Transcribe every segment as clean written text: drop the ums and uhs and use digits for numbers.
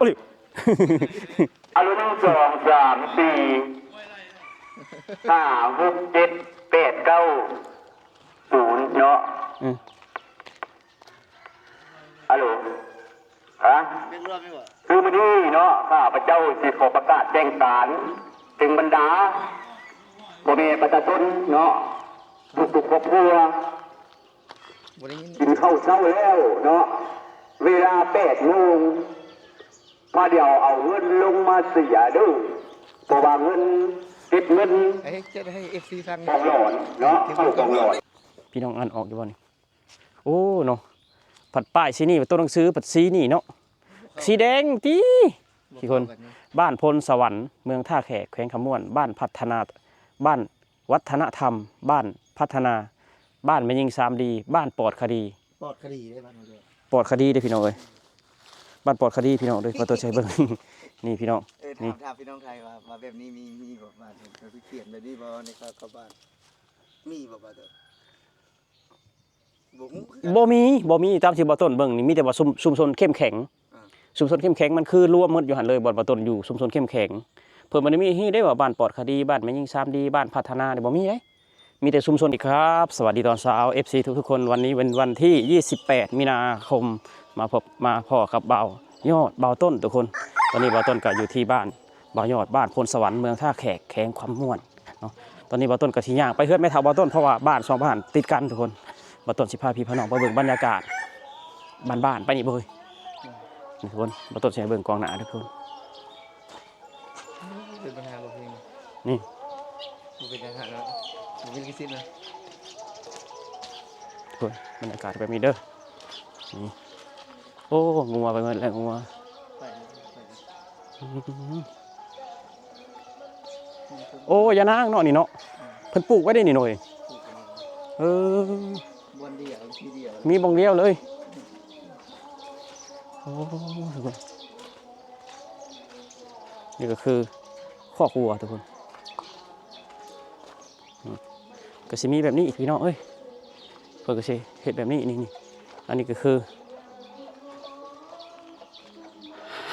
โอ้ยอรุณสองสามสี่ห้าหกเจ็ดแปดเก้าศูนย์เนาะฮัลโหลฮะคือมันนี่เนาะข้าพระเจ้าสิขอประกาศแจ้งศาลถึงบรรดาพ่อแม่ประชาชนเนาะทุกครอบครัวกินข้าวเช้าแล้วเนาะเวลา8 โมงมาเดี๋ยวเอาเงินลงมาเสียดูเพราะว่าเงินติดเงินจะให้เอฟซีฟังกองหลอนเนาะเข้ากองหลอนพี่น้องอ่านออกอยู่บ่นี่โอ้เนาะผัดป้ายสีนี่ตัวหนังสือผัดสีนี่เนาะสีแดงตีกี่คนบ้านพลสวรรค์เมืองท่าแขกแขวงคำม่วนบ้านพัฒนาบ้านวัฒนธรรมบ้านพัฒนาบ้านแม่ยิง3Dบ้านปลอดคดีปลอดคดีได้บ้านเราด้วยปลอดคดีได้พี่น้องเอ้ยบ้านปลอดคดีพี่น้องด้วยขอตัวใช้เบิ่งนี่พี่น้องนี่ถามพี่น้องไทยว่าแบบนี้มีแบบว่าเขียนแบบนี้บ่ในเข้าบ้านมีบ่บ่เด้อบ่มีตามที่บ่ต้นเบิ่งนี่มีแต่ว่าชุมชนเข้มแข็งชุมชนเข้มแข็งมันคือรวมหมดอยู่หั่นเลยบ่ต้นอยู่ชุมชนเข้มแข็งเพิ่นบ่ได้มีฮีได้ว่าบ้านปลอดคดีบ้านแม่ยิง3Dบ้านพัฒนานี่บ่มีเด้มีแต่ชุมชนอีกครับสวัสดีตอนเช้า FC ทุกคนวันนี้เป็นวันที่28มีนาคมมาพ่อกับเบายอดเบาต้นทุกคนตอนนี้เบาต้นก็อยู่ที่บ้านเบายอดบ้านพลสวรรค์เมืองท่าแขกแขวงความม่วนเนาะตอนนี้เบาต้นก็สิย่างไปเฮือนแม่เฒ่าเบาต้นเพราะว่าบ้าน2บ้านติดกันทุกคนเบาต้นสิพาพี่พี่น้องไปเบิ่งบรรยากาศบ้านไปนี่เบิ่งนี่ทุกคนเบาต้นสิให้เบิ่งกองหน้าทุกคนเป็นปัญหาบ่เพียงนี่เป็นปัญหาแล้วเป็นกิสินะทุกคนบรรยากาศแบบนี้เด้อนี่โอ้งัวไปหมดแล้วงัวโอ้ยานางเนาะนี่เนาะเพิ่นปลูกไว้ได้นี่หน่อยบนเดียวทีเดียวมีบ่งเดียวเลยโอ้ทุกคนนี่ก็คือข้อครัวทุกคนก็สิมีแบบนี้พี่น้องเอ้ยเพิ่นก็สิเฮ็ดแบบนี้นี่อันนี้ก็คือ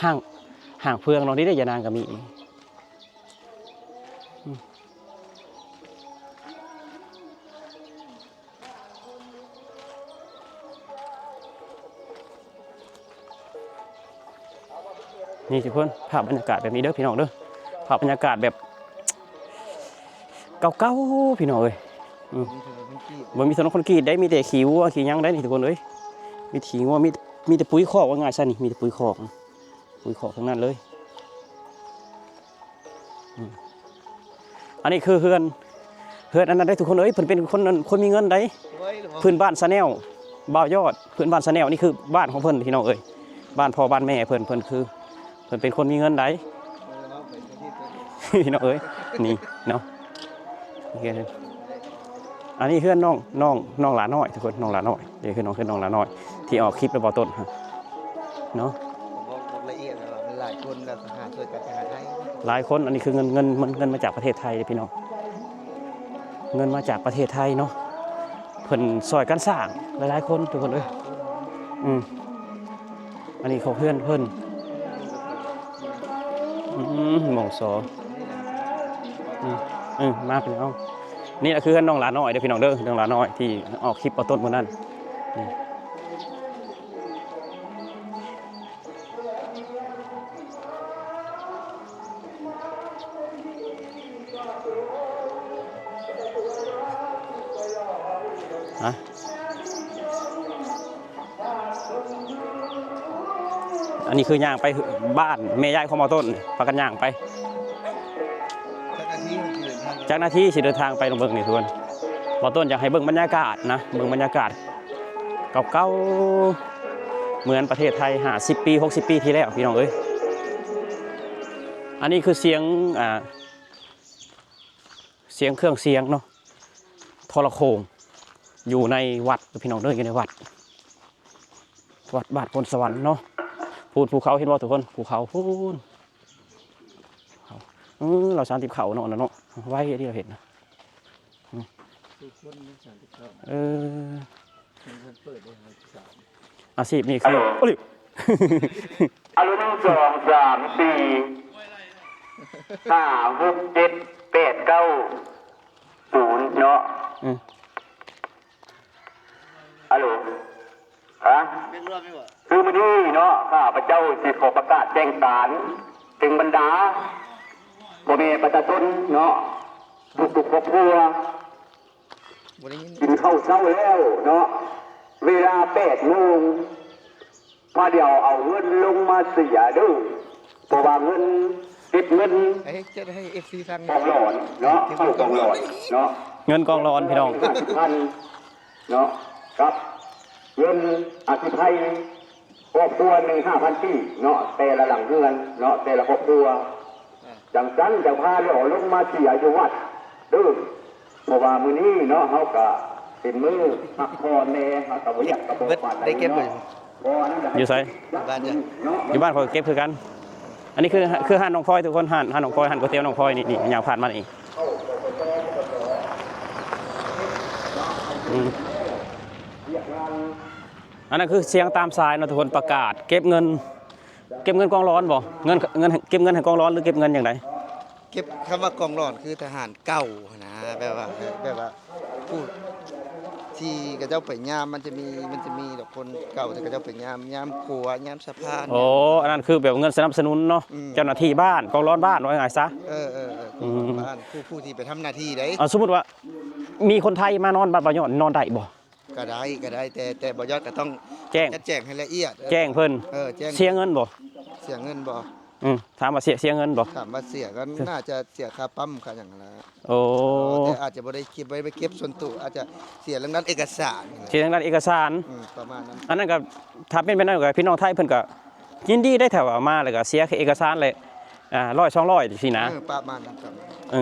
ห่างเฟืองเราได้ยานางก็มีนี่ทุกคนภาพบรรยากาศแบบนี้เด้อพี่น้องเด้อภาพบรรยากาศแบบเก่าๆพี่น้องเอ้ยบ่มีถนนคอนกรีตได้มีแต่ขี้วัวขี้หยังได้นี่ทุกคนเอ้ยมีขี้งัวมีแต่ปุ๋ยคอกว่าง่ายซะนี่มีแต่ปุ๋ยคอกทั้งนั้นเลยอันนี้คือเฮือนอันนั้นได้ทุกคนเอ้ยเพิ่นเป็นคนมีเงินได้พื้นบ้านซะแนวบ่าวยอดพื้นบ้านซะแนวนี่คือบ้านของเพิ่นพี่น้องเอ้ยบ้านพ่อบ้านแม่เพิ่นคือเพิ่นเป็นคนมีเงินได้พี่น้องเอ้ยนี่เนาะอันนี้เฮือนน้องหลาน้อยทุกคนน้องหลาน้อยเดี๋ยวคือน้องหลาน้อยที่ออกคลิปแล้วบ่ต้นเนาะละเอียดหลายคนแล้วหาช่วยกันหาให้หลายคนอันนี้คือเงินมาจากประเทศไทยพี่น้องเงินมาจากประเทศไทยเนาะเพิ่นซอยกันสร้างหลายคนทุกคนเลยอันนี้เขาเพื่อนเพิ่นหม่องสอมาพี่น้องนี่คือน้องหลาน้อยเด้อพี่น้องเด้อน้องหลาน้อยที่ออกคลิปเอาต้นมื้อนั้นอันนี้คือย่างไปบ้านแม่ยายของหมอต้นพากันย่างไปจากนาทีสิเดินทางไปลงเบิ่งนี่ทุกคนหมอต้นอยากให้เบิ่งบรรยากาศนะเบิ่งบรรยากาศเก่าๆเหมือนประเทศไทย50 ปี60 ปีที่แล้วพี่น้องเอ้ยอันนี้คือเสียงเครื่องเสียงเนาะโทรโข่งอยู่ในวัดพี่น้องเด้ออยู่ในวัดบ้านพลสวรรค์เนาะภูเขาเห็นบ่ทุกคนภูเขาพูนเรา30เขาเนาะเนาะไว้ที่เราเห็นนะอาชีพนี่คือ อารมณ์2 3 4 5 6 7 8 9 0เนาะ อืม ฮัลโหลฮะคือมื้อนี้เนาะข้าพเจ้าสิขอประกาศแจ้งศาลถึงบรรดาพ่อแม่ประชาชนเนาะทุกๆครอบครัว บ่ได้ยิน กินข้าวเช้าแล้วเนาะเวลา8 โมงมาเดี๋ยวเอาเงินลงมาเสียเด้อเพราะว่าเงินติดเงิน จะให้ FC ฟัง กองหลอนเนาะเข้ากองหลอนเนาะ เงินกองร้อนพี่น้อง 50,000เนาะครับเงินอธิภัยครอบครัว1,500 ปีเนาะแต่ละหลังเรือนเนาะแต่ละครอบครัวจังซั่นจะพาเราลงมาเสียอยู่วัดเด้อเพราะว่ามื้อนี้เนาะเฮาก็เป็นมื้อพักผ่อนแน่เฮาก็บ่อยากกระโปรงปานใด ได้เก็บไว้ บ่นั่นก็ให้ อยู่ไส บ้านจ้ะ เนาะ อยู่บ้านเขาก็เก็บคือกัน อันนี้คือห้านน้องพลอยทุกคนห้านน้องพลอยห้านก๋วยเตี๋ยวน้องพลอยนี่ยาวผ่านมานี่อืมอันนั้นคือเสียงตามสายเนาะทุกคนประกาศ เก็บเงินกองร้อนบ่เงินเก็บเงินให้กองร้อนหรือเก็บเงินอย่างไร เก็บคำว่ากองร้อนคือทหารเก่านะแบบว่าผู้ที่กระเจ้าไปยามมันจะมีดอกคนเก่าที่กระเจ้าไปยามครัวยามสะพาน โอ้อันนั้นคือแบบเงินสนับสนุนเนาะ อืม เจ้าหน้าที่บ้านกองร้อนบ้านว่าไงซะ บ้านผู้ที่ไปทำหน้าที่ได้ เอาสมมติว่ามีคนไทยมานอนบ้านบ่ยอดนอนได้บ่ ก็ได้แต่บ่ยอดก็ต้อง แจ้ง แจ้งให้ละเอียด แจ้งเพิ่น แจ้ง เสียเงินบ่ เสียเงินบ่ ถามว่าเสียเงินบ่ ถามว่าเสียก็น่าจะเสียค่าปั๊มค่าอย่างนั้นแหละ โอ้ แต่อาจจะบ่ได้เก็บไว้ไปเก็บส่วนตัวอาจจะเสียเรื่องนั้นเอกสาร เสียทางด้านเอกสาร ประมาณนั้น อันนั้นก็ถ้าเป็นไปได้ก็พี่น้องไทยเพิ่นก็ยินดีได้แถวเอามาแล้วก็เสียแค่เอกสารเลย100 200สินะ ประมาณนั้นครับ เอ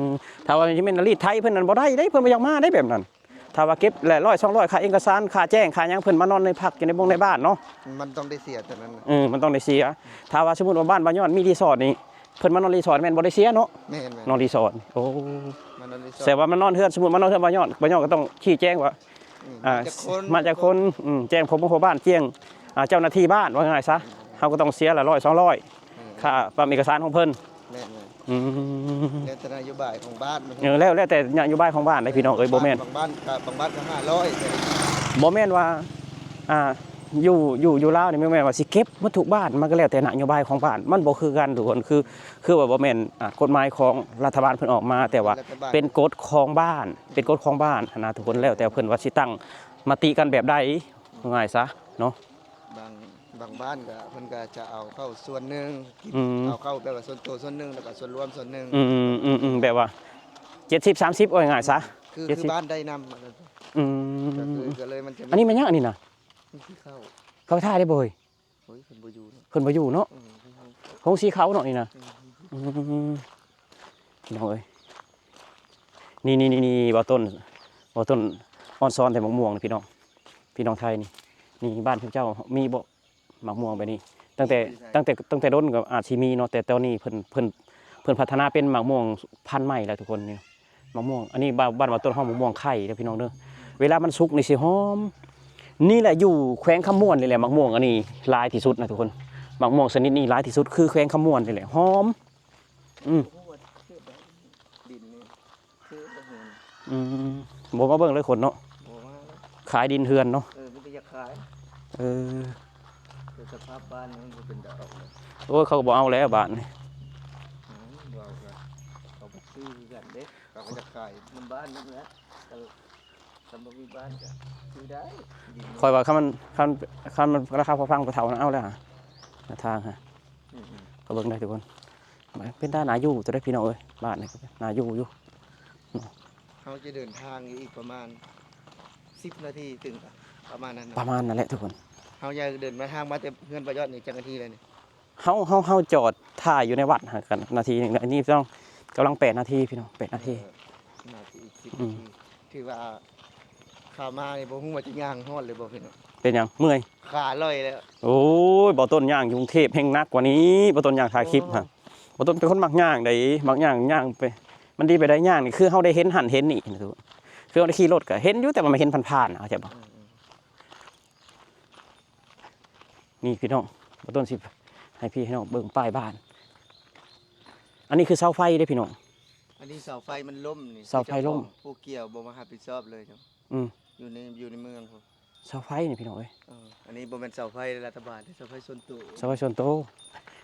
อถ้าว่าสิเป็นรีดไทยเพิ่นนั่นบ่ได้เพิ่นบ่อยากมาได้แบบนั้นถ้าว่าเก็บแหละ100 200ค่าเอกสารค่าแจ้งค่าหยังเพิ่นมานอนในพักอยู่ในบงในบ้านเนาะ มันต้องได้เสียแต่นั้นน่ะ มันต้องได้เสียถ้าว่าสมมุติว่าบ้านบ่ยอดมีรีสอร์ทนี่เพิ่นมานอนรีสอร์ทแม่นบ่ได้เสียเนาะ แม่น นอนรีสอร์ทโอ้ มันนั่นได้ แต่ว่ามันนอนเฮือนสมมุติมันนอนเฮือนบ่ยอดก็ต้องชี้แจงว่ามาจากคนแจ้งผมของบ้านแจ้งเจ้าหน้าที่บ้านว่าไงซะเฮาก็ต้องเสียละ100 200ค่าปั๊มเอกสารของเพิ่น แม่น อืม แล้วแต่นโยบายของบ้าน แล้วแต่นโยบายของบ้านได้พี่น้องเอ้ยบ่แม่น บางบ้านก็500 บ่แม่นว่าอยู่ลาวนี่ไม่แม่นว่าสิเก็บหมดทุกบ้านมันก็แล้วแต่นโยบายของบ้านมันบ่คือกันทุกคนคือว่าบ่แม่นกฎหมายของรัฐบาลเพิ่นออกมาแต่ว่าเป็นกฎของบ้านนะทุกคนแล้วแต่เพิ่นว่าสิตั้งมติกันแบบใดง่ายซะเนาะ บางบ้านก็เพิ่นก็จะเอาเข้าส่วนหนึง อืม เอาเข้าแบบว่าส่วนตัวส่วนหนึงแล้วก็ส่วนรวมส่วนหนึง แบบว่า70 30ว่าง่ายซะ คือบ้านได้นำ อืม ก็เลยมันจะ อันนี้มันยังอันนี้น่ะ เข้า เขาท่าได้บ่เฮ้ย เฮ้ยเพิ่นบ่อยู่เนาะ เพิ่นบ่อยู่เนาะคงสีขาวเนาะนี่น่ะพี่น้องเอ้ยนี่บ่ต้นอ่อนซ้อนแต่มะม่วงนี่พี่น้องไทยนี่บ้านเจ้ามีบ่มะม่วงไปนี่ตั้งแต่ต้นก็อาจสิมีเนาะแต่ตอนนี้เพิ่นพัฒนาเป็นมะม่วงพันธุ์ใหม่แล้วทุกคนนี่มะม่วงอันนี้บ้านบ่ต้นเฮามะม่วงไข่เด้อพี่น้องเด้อเวลามันสุกนี่สิหอมนี่แหละอยู่แขวงคำม่วนนี่แหละมะม่วงอันนี้หลายที่สุดนะทุกคนมะม่วงชนิดนี้หลายที่สุดคือแขวงคำม่วนนี่แหละหอมดินนี่คือบ่เห็น บ่มาเบิ่งเลยคนเนาะ บ่มาแล้ว ขายดินเฮือนเนาะ มันจะอยากขาย เออ แต่สภาพบ้านมันบ่เป็นดอกเลย โอ้ยเขาก็บ่เอาแล้วบ้านนี่ ว่าก็เขาบ่ซื้อกันเด้เขาก็จะขายมันบ้านนั่นแหละแต่สำบ่มีบ้านก็ซื้อได้ดิน คอยว่าคันมันราคาพอฟังกว่าเท่านั้นเอาแล้วฮะหน้าทางฮะก็เบิ่งได้ทุกคนเป็นด้านนาอยู่จะได้พี่น้องเอ้ยบ้านนี่ก็นาอยู่ เขาจะเดินทางอีกประมาณ10 นาทีถึงประมาณนั้น ประมาณนั่นแหละทุกคน เขาอยากเดินมาทางมาแต่เพื่อนประยอดนี่จังนาทีเลยนี่ เฮาจอดท่าอยู่ในวัดหากันนาทีนึงอันนี้ต้องกำลัง8 นาทีพี่น้อง8 นาที นาทีอีก10 นาทีถือว่าข้ามานี่บ่ฮู้ว่าจะย่างฮอดเลยบ่พี่น้อง เป็นหยังเมื่อย ขาลอยแล้ว โอ้ยบ่ต้นย่างอยู่กรุงเทพแห่งนักกว่านี้บ่ต้นย่างถ่ายคลิปฮะบ่ต้นเป็นคนมักย่างได้มักย่างไปมันดีไปได้ย่างนี่คือเฮาได้เห็นหันเห็นนี่นะทุกคนคือเฮาได้ขี่รถก็เห็นอยู่แต่ว่าไม่เห็นผ่านๆเข้าใจบ่นี่พี่น้องบ่ต้นสิ ให้พี่ให้น้องเบิ่งป้ายบ้าน อันนี้คือเสาไฟเด้อพี่น้อง อันนี้เสาไฟมันล่มนี่ เสาไฟล่ม ผู้เกี่ยวบ่มารับผิดชอบเลยครับ อืม อยู่ในเมืองครับ เสาไฟนี่พี่น้องเอ้ย อันนี้บ่แม่นเสาไฟรัฐบาลเสาไฟส่วนตัว เสาไฟส่วนโตว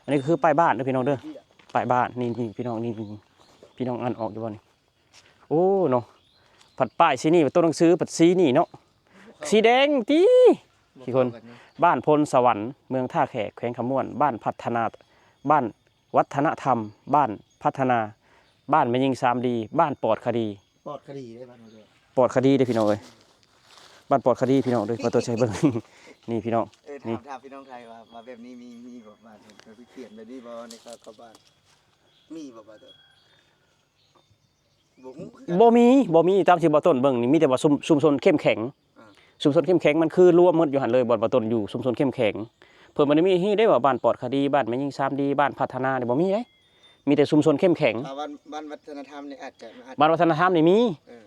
อันนี้คือป้ายบ้านเด้อพี่น้องเด้อป้ายบ้านนี่พี่น้องนี่พี่น้องอ่านออกอยู่บ่นี่โอ้เนาะผัดป้ายสีนี่ตัวหนังสือผัดสีนี่เนาะสีแดงติ กี่คน บ้านพลสวรรค์เมืองท่าแขกแขวงขมวนบ้านพัฒนาบ้านวัฒนธรรม บ้านพัฒนา บ้านแม่ยิง3D บ้านปลอดคดี ปลอดคดีได้บ้านเราด้วย ปลอดคดีเด้อพี่น้องเอ้ยบ้านปลอดคดีพี่น้องเด้อพอตัวใช้เบิ่ง นี่พี่น้อง นี่ ถามพี่น้องไทยว่าแบบนี้มีบ่บ้านเพิ่นเขียนแบบนี้บ่ในเข้าบ้านมีบ่บ่าเด้อบ่ฮู้คือกัน บ่มีตามที่บ่ต้นเบิ่งนี่มีแต่ว่าชุมชนเข้มแข็ง อ่า ชุมชนเข้มแข็งมันคือรวมหมดอยู่หั่นเลยบ่ต้นอยู่ชุมชนเข้มแข็งเพิ่นบ่ได้มีฮีได้ว่าบ้านปลอดคดีบ้านแม่ยิง3D บ้านพัฒนานี่บ่มีเด้มีแต่ชุมชนเข้มแข็ง บ้านวัฒนธรรมนี่อาจจะ บ้านวัฒนธรรมนี่มี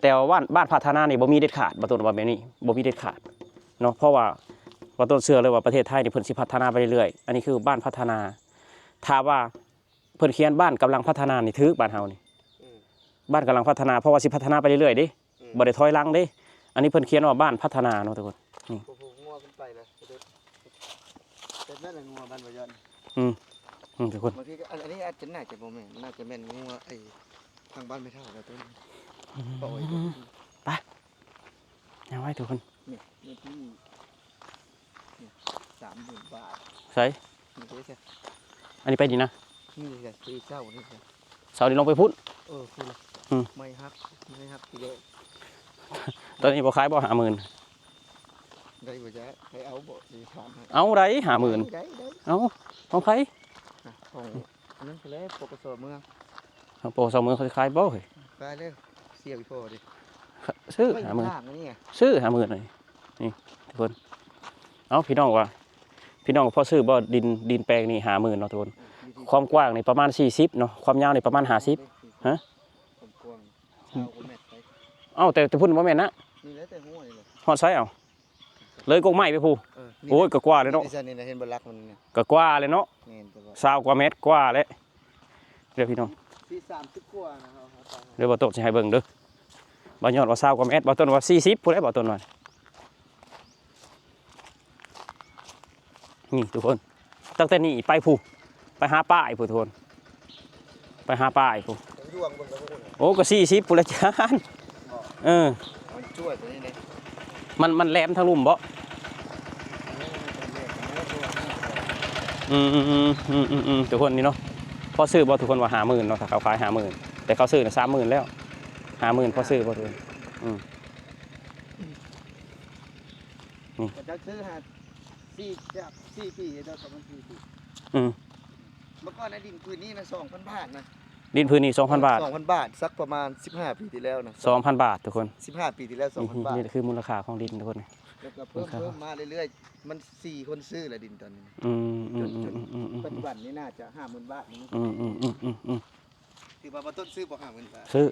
แต่ว่าบ้านพัฒนานี่บ่มีเด็ดขาดบ่ต้นว่าแบบนี้บ่มีเด็ดขาดเนาะเพราะว่าบ่ต้นเชื่อเลยว่าประเทศไทยนี่เพิ่นสิพัฒนาไปเรื่อยๆอันนี้คือบ้านพัฒนาถ้าว่าเพิ่นเขียนบ้านกำลังพัฒนานี่ถูกบ้านเฮานี่บ้านกำลังพัฒนาเพราะว่าสิพัฒนาไปเรื่อยๆเด้บ่ได้ถอยหลังเด้อันนี้เพิ่นเขียนว่าบ้านพัฒนาเนาะทุกคน โอ้โหงัวขึ้นไปเลยแต่นั่นแหละงัวบ้านบ่ยอน ทุกคน บางทีก็อันนี้อาจจะน่าจะบ่แม่นน่าจะแม่นงัวไอ้ทางบ้านไม่เท่าแล้วต้นปล่อย เอาไว้ทุกคน นี่ที่30,000 บาท ใส่ นี่ก็ใช่ อันนี้ไปดีนะ นี่เลยที่เศร้านี่ค่ะ เสาร์นี้ลงไปพุทธ คือ ไม่ฮักกิโล ตอนนี้บ่ขายบ่50,000 ได้บ่จ๊ะให้เอาบ่ดีถามให้ เอาได้ ได้ 50,000เอาของไผ ของอันนั้นคือแล้วปกสเมือง ของโปรสองมือเขาสิขายบ่เฮ้ย ไปเลยเสียอีพ่อดิ ซื้อ ไม่ 50,000 ทางนี่ไง ซื้อ50,000เลยนี่ทุกคนเอาพี่น้องว่าพี่น้องพอซื้อบ่ดินแปลงนี่50,000เนาะทุกคนความกว้างนี่ประมาณ40เนาะความยาวนี่ประมาณ50ฮะ ผมกวางชาวก็แม่ไป เอ้าแต่พุ่นบ่แม่นนะ นี่แล้วแต่หัวนี่เลย ฮอดไสเอาเลยกงไม้ไปพูโอ้ยก็กว่าเลยเนาะ ดิฉันนี่นะเห็นบลักมันเนี่ย ก็กว่าเลยเนาะ นี่แต่ว่า 20กว่าเมตรกว่าแล้วเดี๋ยวพี่น้อง ที่30กว่านะครับ เดี๋ยวบ่ต้นสิให้เบิ่งเด้อบ่ยอดว่า20กว่าเมตรบ่ต้นว่า40ผู้ใดบ่ต้นว่านี่ทุกคนตั้งแต่นี้ไปผู้ไปหาป้ายผู้ทุกคนไปหาป้ายผู้ ยวงเบิ่งกับพวกคุณ โอ้ก็40ผู้ละจานเออ มันช่วยตัวนี้เลย มันแหลมทางลุ่มบ่ทุกคนนี่เนาะพอซื้อบ่ทุกคนว่า50,000เนาะถ้าเขาขาย50,000แต่เขาซื้อน่ะ30,000แล้ว50,000พอซื้อบ่ทุกคน แต่จะซื้อหา4 ปีแล้วก็มัน4 ปี อืม เมื่อก่อนในดินพื้นนี้นะ2,000 บาทนะ ดินพื้นนี่ 2,000 บาท 2,000 บาทสักประมาณ15 ปีที่แล้วนะ 2,000 บาททุกคน 15 ปีที่แล้ว 2,000 บาท นี่คือมูลค่าของดินทุกคน แล้วก็เพิ่มมาเรื่อยๆมัน4 คนซื้อละดินตอนนี้ ปัจจุบันนี้น่าจะ 50,000 บาทนี่ถือว่าบ่ต้นซื้อบ่50,000 บาท ซื้อ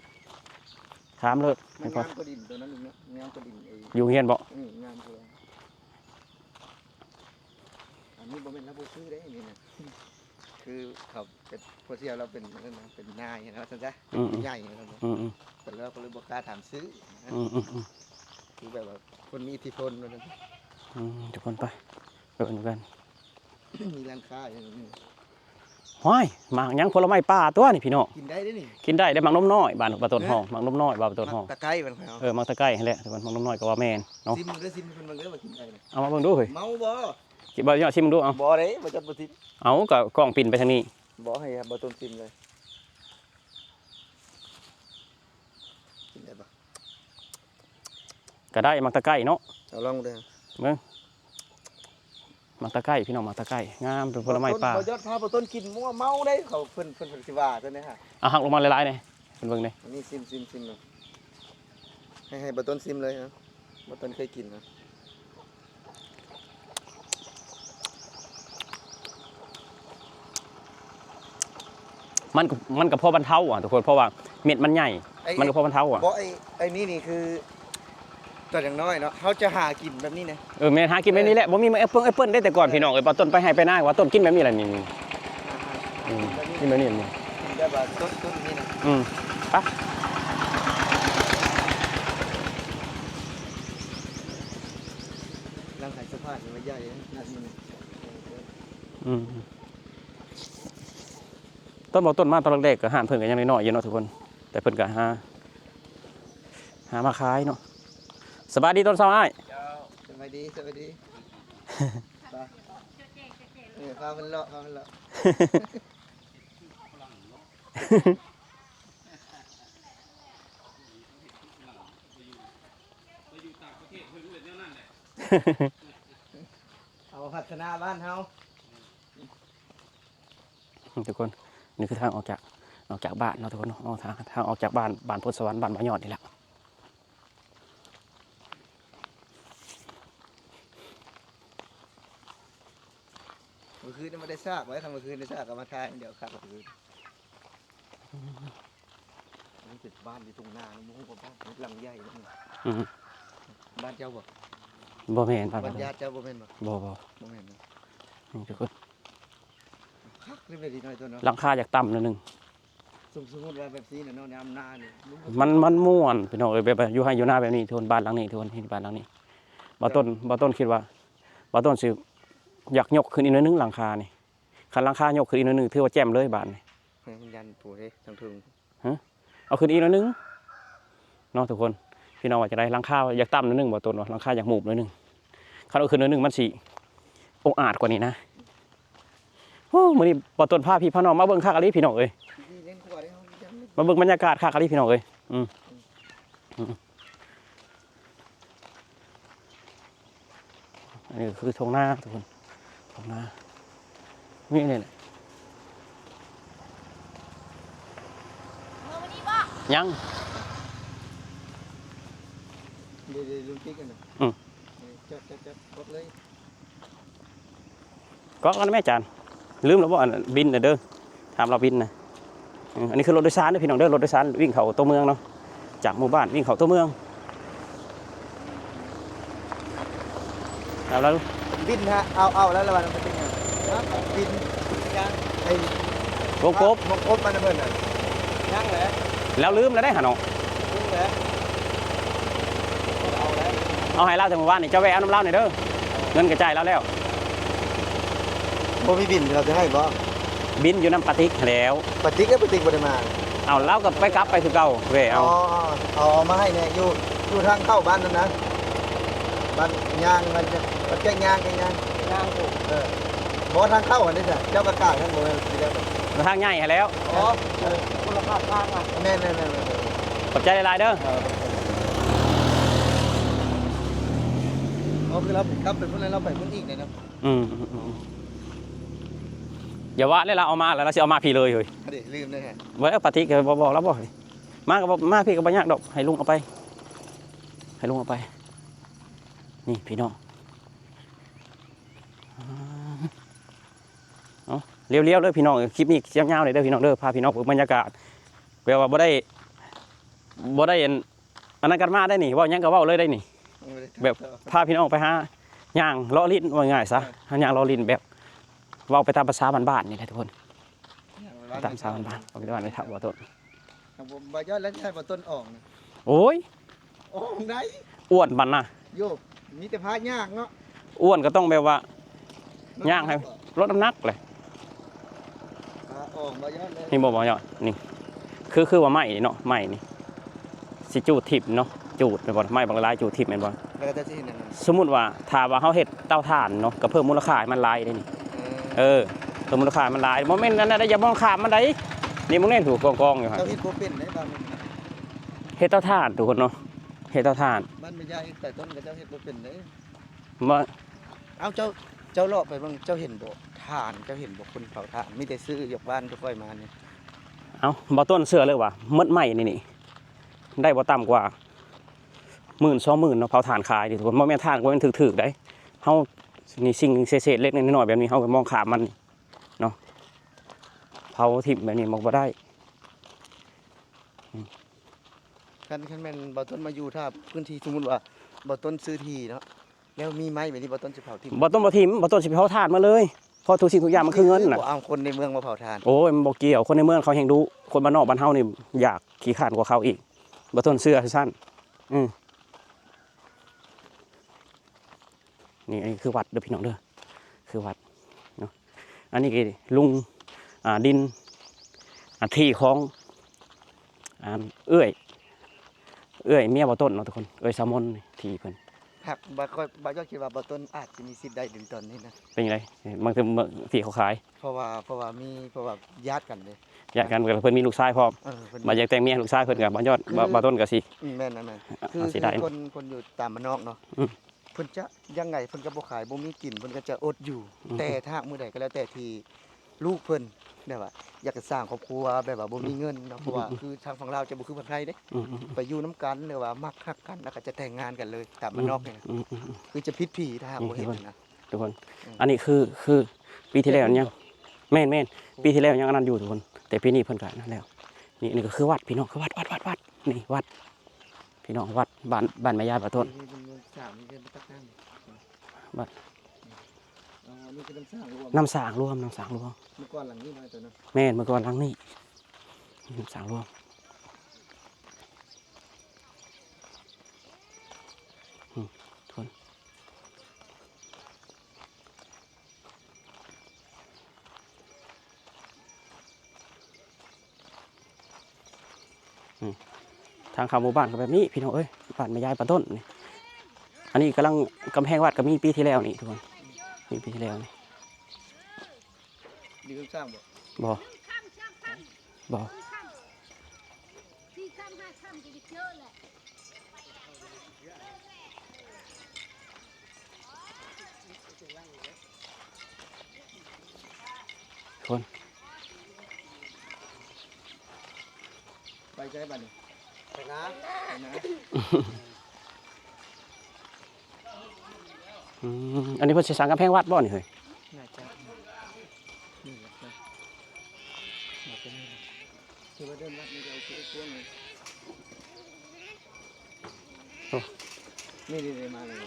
ถามเลย มันงามกว่าดินตัวนั้นอีกนะงามกว่าดินไอ้ อยู่เฮียนบ่ นี่งามกว่าอันนี้บ่แม่นระบบซื้อได้นี่นะคือเขาเป็นพวกที่เราเป็นนั่นนะเป็นนายนะท่านจ้ะใหญ่นะครับแต่เราก็เลยบ่กล้าถามซื้อคือแบบว่าคนมีอิทธิพลนั่น ทุกคนไปเดินกัน มีร้านค้าอย่างนี้ ห้อยหมากยังผลไม้ป่าตัวนี่พี่น้อง กินได้ด้วยนี่ กินได้หมากนมน้อยบ้านปลาต้นห้องหมากนมน้อยบ้านปลาต้นห้อง ตะไคร้มันเขา หมากตะไคร้นั่นแหละทุกคนหมากนมน้อยก็ว่าแม่นเนาะ ซิมเด้อซิมเพิ่นเบิ่งเด้อว่ากินได้นะ เอามาเบิ่งดูเฮ้ย เมาบ่ กินบ่ยอดชิมดูเอา บ่เด้บ่จัดบ่ซิม เอาก็กล้องปิ่นไปทางนี้ บ่ให้ครับบ่ต้นซิมเลยกินได้บ่ ก็ได้หมากตะไคร้เนาะ เอาลองเด้อ หมากตะไคร้พี่น้องหมากตะไคร้งามเป็นผลไม้ป่า บ่ยอดพาบ่ต้นกินมั่วเมาได้เขาเพิ่นสิว่าตัวนี้ฮะ เอาหักลงมาหลายๆนี่เบิ่งนี่ อันนี้ซิมเลยให้บ่ต้นซิมเลยฮะบ่ต้นเคยกินนะ มันก็พอบรรเทาอ่ะทุกคนเพราะว่าเม็ดมันใหญ่มันก็พอบรรเทาอ่ะ บ่ไอ้นี่คือตัวอย่างน้อยเนาะเขาจะหากินแบบนี้นะ แม่นหากินแบบนี้แหละบ่มีแอปเปิ้ลได้แต่ก่อนพี่น้องปลาต้นไปให้ไปหน้าว่าต้นกินแบบนี้แหละนี่ นี่มานี่นี่ แบบว่าต้นนี่นะ ไป ร่างกายสภาพมันใหญ่นั่นมัน ต้นบอกต้นมาตอนแรกก็ห่านเพิ่นก็ยังน้อยๆอยู่เนาะทุกคนแต่เพิ่นก็หามาขายเนาะสบายดีต้นเช้าอ้าย สวัสดีพามันเลาะเอาพัฒนาบ้านเฮา ทุกคนนี่คือทางออกจากบ้านเนาะทุกคนเนาะทางออกจากบ้านพุทธสวรรค์บ้านหมายอดนี่แหละ เมื่อคืนไม่ได้ซากไว้ทำเมื่อคืนได้ซากกับมาทายเดี๋ยวครับเมื่อคืนนี่เป็นบ้านที่ตรงหน้านี่มุ้งกับบ้านหลังใหญ่นี่บ้านเจ้าบ่ บ่แม่น บ้านญาติเจ้าบ่แม่นบ่ บ่ บ่แม่น นี่ทุกคน คักนี่เลยดีหน่อยตัวเนาะ หลังคาจากต่ำนิดนึง สมมุติว่าแบบนี้น่ะเนาะในอำนาจนี่ มันม่วนพี่น้องแบบอยู่ให้อยู่หน้าแบบนี้ทุกคนบ้านหลังนี้ทุกคนที่บ้านหลังนี้บ่ต้นคิดว่าบ่ต้นสิอยากยกขึ้นอีกหน่อยนึงหลังคานี่คันหลังคายกขึ้นอีกหน่อยนึงถือว่าแจ่มเลยบ้านนี่ มันยันปู่เฮ้ทั้งถึง เอาขึ้นอีกหน่อยนึงเนาะทุกคนพี่น้องว่าจะได้หลังคาอยากต่ำหน่อยนึงบ่ต้นว่าหลังคาอยากหมูบหน่อยนึงคันเอาขึ้นหน่อยนึงมันสิองอาจกว่านี้นะโอ้มื้อนี้บ่ต้นพาพี่พาน้องมาเบิ่งคักอะลิพี่น้องเอ้ย ที่เล่นขวดให้เฮาจัง มาเบิ่งบรรยากาศคักอะลิพี่น้องเอ้ยอันนี้คือทงหน้าทุกคนทงหน้านี่แหละยัง เดี๋ยวลุงติ๊กกันน่ะจับกดเลย ก็กันแม่จานลืมแล้วว่าบินน่ะเด้อถามเราบินนะอันนี้คือรถโดยสารเด้อพี่น้องเด้อรถโดยสารวิ่งเข้าตัวเมืองเนาะจากหมู่บ้านวิ่งเข้าตัวเมืองแล้ว บินฮะเอาแล้วระวังมันเป็นไงบินยังไอ้ วงกบ วงกบมันเพิ่นน่ะยังแหละ แล้วลืมแล้วได้หาน้อง ยังแหละเอาแล้ว เอาให้เล่าจากหมู่บ้านนี่เจ้าแวะเอาน้ำเล่าหน่อยเด้อเงินกระจายแล้ว บ่มีบินเราจะให้บ่ บินอยู่น้ำปะติกแล้ว ปฏิกก็ปฏิกบ่ได้มา เอาเล่ากับไปกลับไปคือเก่าเว้ยเอา เอามาให้เนี่ยอยู่ทางเข้าบ้านนั่นนะบ้านยางมันจะแจ้งยางถูกบ่ทางเข้าอันนี้จ้ะเจ้ากระกาทั้งหมดสิแล้ว ทางใหญ่ให้แล้ว อ๋อคุณภาพทางอ่ะแน่ขอบใจหลายๆเด้อ เอาคือเรากลับไปพุ่นแล้วเราไปพุ่นอีกเลยนะ อย่าว่าเลยเราเอามาแล้วเราจะเอามาพี่เลยเฮ้ย เดี๋ยวลืมเลยฮะ ไว้เอาปะติกบอกแล้วบอกมาก็บอกมาพี่ก็บ่ยากดอกให้ลุงเอาไปนี่พี่น้องเอาเลี้ยวๆเลยพี่น้องคลิปนี้ยาวๆเลยเด้อพี่น้องเด้อพาพี่น้องเปิดบรรยากาศแปลว่าบ่ได้อันนั้นกันมาได้นี่ว่ายังก็เว้าเลยได้นี่แบบพาพี่น้องไปหาย่างล้อลิ้นว่าง่ายซะหาย่างล้อลิ้นแบบเว้าไปตามภาษาบ้านๆนี่แหละทุกคนตามภาษาบ้านๆเอาไปบ้านไปทักบ่ต้น ผมบายอดแล้วใช่บ่ต้นอ่องนะ โอ้ย อ่องได้ อ้วนบันนะ โยกมีแต่พายากเนาะ อ้วนก็ต้องแบบว่าย่างให้ลดน้ำหนักเลย อ่องบายอดเลย นี่บ่ยอดนี่คือว่าไม้เนาะไม้นี่สิจูดทิพย์เนาะจูดเป็นบ่ไม้บางรายจูดทิพย์เป็นบ่ แล้วก็จะที่นั่น สมมุติว่าถ้าว่าเฮาเฮ็ดเตาถ่านเนาะก็เพิ่มมูลค่าให้มันหลายได้นี่เพิ่มมูลค่ามันหลายบ่แม่นนั่นน่ะอย่ามองข้ามมันได้นี่มึงเล่นถูกกองๆอยู่หั่น เจ้าเฮ็ดบ่เป็นได้บ้าง เฮ็ดเตาถ่านทุกคนเนาะเฮ็ดเตาถ่าน บ้านไม่ยากแต่ต้นกับเจ้าเฮ็ดบ่เป็นเด้ บ่ เอาเจ้าเลาะไปเบิ่งเจ้าเห็นบ่ถ่านเจ้าเห็นบ่คนเผาถ่านมีแต่ซื้อยกบ้านทุกค่อยมานี่ เอ้าบ่ต้นเสื้อเลยว่าหมดไม้นี่ได้บ่ต่ำกว่า 10,000-20,000เนาะเผาถ่านขายดิทุกคนบ่แม่นถ่านก็แม่นถึกๆได้เฮานี่สิ่งเศษๆเล็กน้อยๆแบบนี้เฮาก็มองข้ามมันเนาะเผาทิ่มแบบนี้มองบ่ได้ คันแม่นบ่ต้นมาอยู่ถ้าพื้นที่สมมุติว่าบ่ต้นซื้อที่เนาะแล้วมีไม้แบบนี้บ่ต้นสิเผาที่ บ่ต้นบ่ทิ่มบ่ต้นสิไปเผาถ่านมาเลย เพราะทุกสิ่งทุกอย่างมันคือเงินน่ะ บ่เอาคนในเมืองมาเผาทาน โอ้ยมันบ่เกี่ยวคนในเมืองเขาแฮงดูคนบ้านนอกบ้านเฮานี่อยากขี้ข้านกว่าเขาอีกบ่ต้นเสื้อสั้นนี่อันนี้คือวัดเด้อพี่น้องเด้อคือวัดเนาะอันนี้คือลุงดินที่ของเอื้อยเมียบ่ต้นเนาะทุกคนเอื้อยแซลมอนนี่ที่เพิ่น หักบ่ก็คิดว่าบ่ต้นอาจจะมีสิทธิ์ได้ถึงตอนนี้นะ เป็นยังไงมันคือที่เขาขาย เพราะว่าญาติกันเลย อยากกันเพิ่นมีลูกชายพร้อม เพิ่น มาอยากแต่งเมียลูกชายเพิ่นก็บ่ยอดบ่ต้นก็สิ แม่นนั่นน่ะคือ เสียดาย คนอยู่ตามบ้านนอกเนาะ อืม เพิ่นจะยังไงเพิ่นก็บ่ขายบ่มีกินเพิ่นก็จะอดอยู่ อืม แต่ถ้ามื้อใดก็แล้วแต่ที่ลูกเพิ่นแบบว่าอยากจะสร้างครอบครัวแบบว่าบ่มีเงินเนาะเพราะว่าคือทางฝั่งลาวจะบ่คือฝั่งไทยเด้ อืม ไปอยู่นํกันหรือว่ามักฮักกันแล้วก็จะแต่งงานกันเลยตามบ้านนอกเนี่ยนะ อืม คือจะผิดผีถ้าหากบ่เห็นนะ ทุกคน อันนี้คือปีที่แล้วยังแม่นปีที่แล้วยังอันนั้นอยู่ทุกคน แต่ปีนี้เพิ่นก็นั่นแล้วนี่ก็คือวัดพี่น้องคือวัดนี่วัด พี่น้องวัดบ้านแม่ยายป่าต้น นี่เป็นสร้างนี่เป็นตะกั้ง บัด นี่คือน้ำสร้างรวม น้ำสร้างรวม เมื่อก่อนหลังนี้มาตัวเนาะ แม่นเมื่อก่อนหลังนี้น้ำสร้างรวมทุกคนทางเข้าหมู่บ้านก็แบบนี้พี่น้องเอ้ยบ้านแม่ยายป่าต้นนี่อันนี้กำลังกำแพงวัดก็มีปีที่แล้วนี่ทุกคนมีปีที่แล้วนี่ นี่คือสร้างบ่ บ่บ่ ที่ข้ามห้าข้ามจะเยอะแหละ คน ไปใช้บัตรนี่ไปนะ อันนี้เพิ่นสิสร้างกำแพงวัดบ่นี่เฮ้ย น่าจะนี่แหละครับน่าจะนี่แหละคือว่าเดินวัดนี่เอาตัวตัวหนึ่งนี่ดีๆมาเลย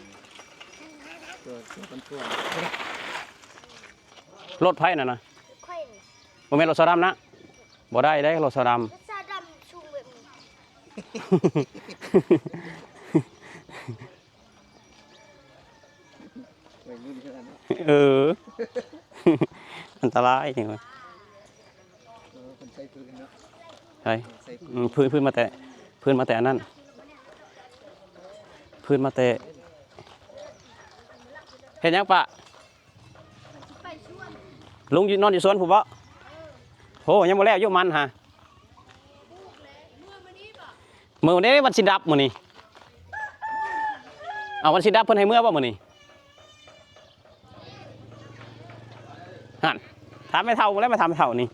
ตัวเป็นตัว รถไผน่ะนะ ค่อย บ่แม่นรถสะดำนะบ่ได้รถสะดำ รสชาติดำชุ่มแบบนี้ วัยรุ่นขนาดนั้น เออ อันตรายนี่ว่า คนใช้ปืนเนาะ ใช่ ใช้ปืน พื้นมาแต่อันนั้นพื้นมาแต่เห็นยังปะ ไปช่วย ลุงอยู่นอนอยู่สวนผมบ่โหยังบ่แล้วอยู่มันฮะมื้อวันนี้วันสิดับมื้อนี้เอาวันสิดับเพิ่นให้เมื่อบ่มื้อนี้หั่นถามไม่เท่าบ่แล้วมาถามไม่เท่านี่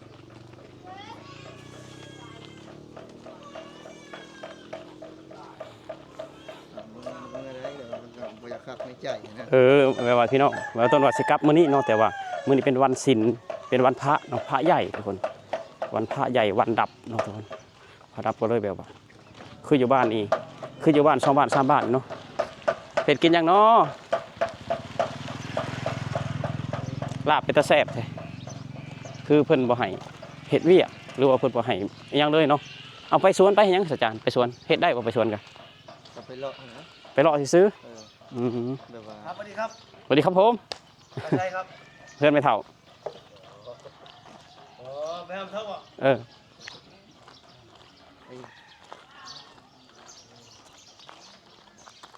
มันอะไรเดี๋ยวมันก็บ่อยากคักไม่ใจนะ แบบว่าพี่น้องแบบต้นว่าสิกลับมื้อนี้เนาะแต่ว่ามื้อนี้เป็นวันศีลเป็นวันพระเนาะพระใหญ่ทุกคนวันพระใหญ่วันดับเนาะทุกคนพระดับก็เลยแบบว่าคืออยู่บ้านอีกคืออยู่บ้าน2บ้าน3บ้านเนาะเผ็ดกินหยังเนาะลาบเป็นตาแซ่บแท้คือเพิ่นบ่ให้เฮ็ดเวียกหรือว่าเพิ่นบ่ให้อิหยังเลยเนาะเอาไปสวนไปเฮ็ดหยังอาจารย์ไปสวนเฮ็ดได้บ่ไปสวนกัน ก็ไปเลาะนะ ไปเลาะซื้อ แบบว่า ครับสวัสดีครับ สวัสดีครับผม ไปใช่ครับ เพื่อนไม่เท่า อ๋อไปทำเท่าอ่ะ เออ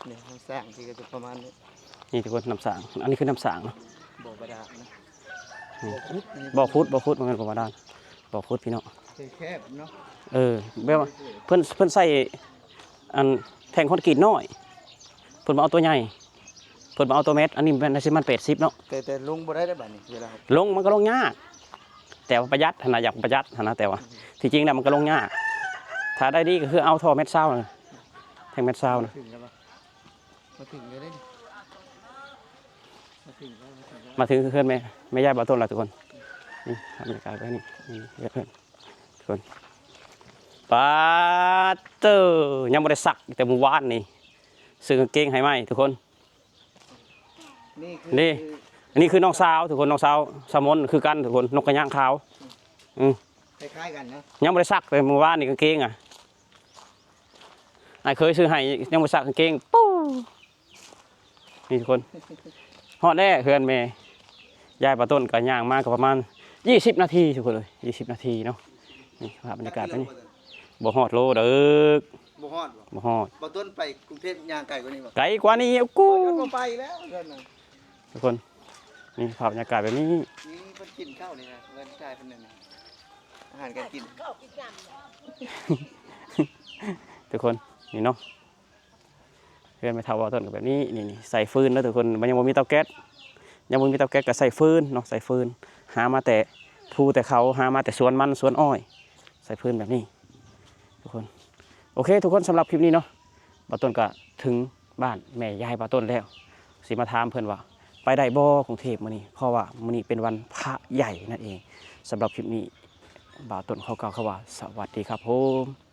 เนี่ยมันสร้างที่ก็จะประมาณนี้ นี่ทุกคนน้ำสางอันนี้คือน้ำสางเนาะ บ่อบาดาลนะ นี่ บ่อคุดนี่ บ่อคุดมันเป็นบ่อบาดาลบ่อคุดพี่น้อง แคบเนาะ เออแบบว่าเพิ่นใส่อันแท่งคอนกรีตน้อยเพิ่นบ่เอาตัวใหญ่เพิ่นบ่เอาตัวเม็ดอันนี้มันสิมัน80เนาะ แต่ลงบ่ได้บัดนี้เวลา ลงมันก็ลงยากแต่ว่าประหยัดหั่นน่ะอยากประหยัดหั่นนะแต่ว่าที่จริงแล้วมันก็ลงยากถ้าได้ดีก็คือเอาท่อเม็ดเศร้านะแท่งเม็ดเศร้านะ ถึงแล้วปะมาถึงเลยได้ดิมาถึงแล้ว มาถึงเพื่อนแม่ย่าบ่าวต้นแล้วทุกคนนี่ทำบรรยากาศไว้นี่เพื่อนทุกคนปาเตอร์ยังบ่ได้ซักแต่เมื่อวานนี่ซื้อกางเกงให้ไหมทุกคน นี่คือ นี่ อันนี้คือน้องสาวทุกคนน้องสาวสามนคือกันทุกคนนกกระย่างขาว คล้ายๆกันนะ ยังบ่ได้ซักเลยเมื่อวานนี่กางเกงอ่ะไอ้เคยซื้อให้ยังบ่ซักกางเกงปู้นี่ทุกคนฮอดแน่เฮือนแม่ยายปลาต้นก็ย่างมาก็ประมาณ20 นาทีทุกคนเลย20 นาทีเนาะนี่ภาพบรรยากาศไปนี่บ่ฮอดโลเด้อ บ่ฮอดบ่ บ่ฮอด บ่ต้นไปกรุงเทพย่างไก่กว่านี้บ่ ไกลกว่านี้เอากู บ่ไปแล้วเพิ่นน่ะ ทุกคนนี่ภาพบรรยากาศแบบนี้ นี่เพิ่นกินข้าวนี่นะเงินชายเพิ่นนั่นน่ะอาหารการกิน ทุกคนนี่เนาะเพื่อนไปเท่าว่าต้นกับแบบนี้นี่ใส่ฟืนแล้วทุกคนมันยังบ่มีเตาแก๊สยังบ่มีเตาแก๊สก็ใส่ฟืนเนาะใส่ฟืนหามาแต่ภูแต่เขาหามาแต่สวนมันสวนอ้อยใส่ฟืนแบบนี้ทุกคนโอเคทุกคนสำหรับคลิปนี้เนาะบ่าวต้นก็ถึงบ้านแม่ยายบ่าวต้นแล้วสิมาถามเพิ่นว่าไปได้บ่กรุงเทพมื้อนี้เพราะว่ามื้อนี้เป็นวันพระใหญ่นั่นเองสำหรับคลิปนี้บ่าวต้นเขากล่าวคำว่าสวัสดีครับผม